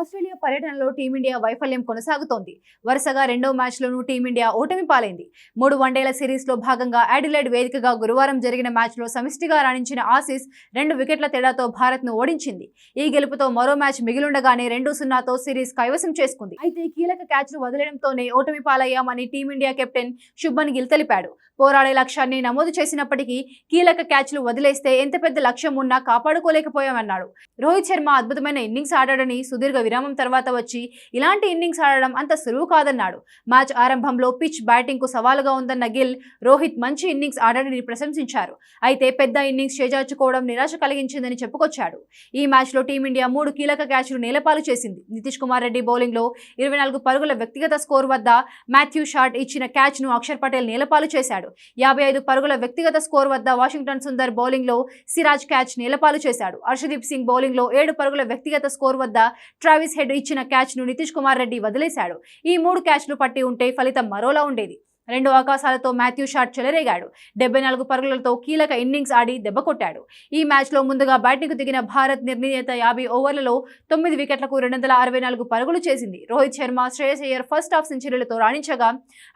Australia పర్యటనలో team India వైఫల్యం కొనసాగుతోంది. వరుసగా రెండో మ్యాచ్లోనూ టీమిండియా ఓటమి పాలైంది. 3 వన్డేల సిరీస్లో భాగంగా అడిలైడ్ వేదికగా గురువారం జరిగిన మ్యాచ్లో సమిష్టిగా రాణించిన ఆసీస్ 2 వికెట్ల తేడాతో భారత్ను ఓడించింది. ఈ గెలుపుతో మరో మ్యాచ్ మిగిలుండగానే 2-0తో సిరీస్ కైవసం చేసుకుంది. అయితే కీలక క్యాచ్లు వదిలేయడంతోనే ఓటమి పాలయ్యామని టీమిండియా కెప్టెన్ శుభ్మన్ గిల్ తెలిపాడు. పోరాడే లక్ష్యాన్ని నమోదు చేసినప్పటికీ కీలక క్యాచ్లు వదిలేస్తే ఎంత పెద్ద లక్ష్యం ఉన్నా కాపాడుకోలేకపోయామన్నాడు. రోహిత్ శర్మ అద్భుతమైన ఇన్నింగ్స్ ఆడాడని, సుదీర్ఘ విరామం తర్వాత వచ్చి ఇలాంటి ఇన్నింగ్స్ ఆడడం అంత సులువు కాదన్నాడు. మ్యాచ్ ఆరంభంలో పిచ్ బ్యాటింగ్ కు సవాలుగా ఉందన్న గిల్ రోహిత్ మంచి ఇన్నింగ్స్ ఆడాడని ప్రశంసించారు. అయితే పెద్ద ఇన్నింగ్స్ చేజార్చుకోవడం నిరాశ కలిగించిందని చెప్పుకొచ్చాడు. ఈ మ్యాచ్లో టీమిండియా 3 కీలక క్యాచ్లు నేలపాలు చేసింది. నితీష్ కుమార్ రెడ్డి బౌలింగ్లో 24 పరుగుల వ్యక్తిగత స్కోర్ వద్ద మాథ్యూ షాట్ ఇచ్చిన క్యాచ్ను అక్షర్ పటేల్ నేలపాలు చేశాడు. 55 పరుగుల వ్యక్తిగత స్కోర్ వద్ద వాషింగ్టన్ సుందర్ బౌలింగ్లో సిరాజ్ క్యాచ్ నేలపాలు చేశాడు. హర్షదీప్ సింగ్ బౌలింగ్లో 7 పరుగుల వ్యక్తిగత స్కోర్ వద్ద ట్రావిస్ హెడ్ ఇచ్చిన క్యాచ్ను నితీష్ కుమార్ రెడ్డి వదిలేశాడు. ఈ 3 క్యాచ్లు పట్టి ఉంటే ఫలితం మరోలా ఉండేది. 2 అవకాశాలతో మాథ్యూ షాట్ చెలరేగాడు. 74 పరుగులతో కీలక ఇన్నింగ్స్ ఆడి దెబ్బకొట్టాడు. ఈ మ్యాచ్లో ముందుగా బ్యాటింగ్కు దిగిన భారత్ నిర్ణీత 50 ఓవర్లలో 9 వికెట్లకు 264 పరుగులు చేసింది. రోహిత్ శర్మ, శ్రేయస్ అయ్యర్ ఫస్ట్ హాఫ్ సెంచరీలతో రాణించగా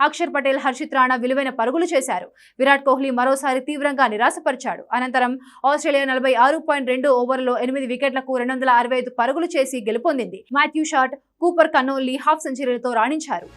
అక్షర్ పటేల్, హర్షిత్ రాణా విలువైన పరుగులు చేశారు. విరాట్ కోహ్లీ మరోసారి తీవ్రంగా నిరాశపరిచాడు. అనంతరం ఆస్ట్రేలియా 46.2 ఓవర్లలో 8 వికెట్లకు 265 పరుగులు చేసి గెలుపొందింది. Matthew Short, Cooper Connolly half సెంచరీలతో రాణించారు.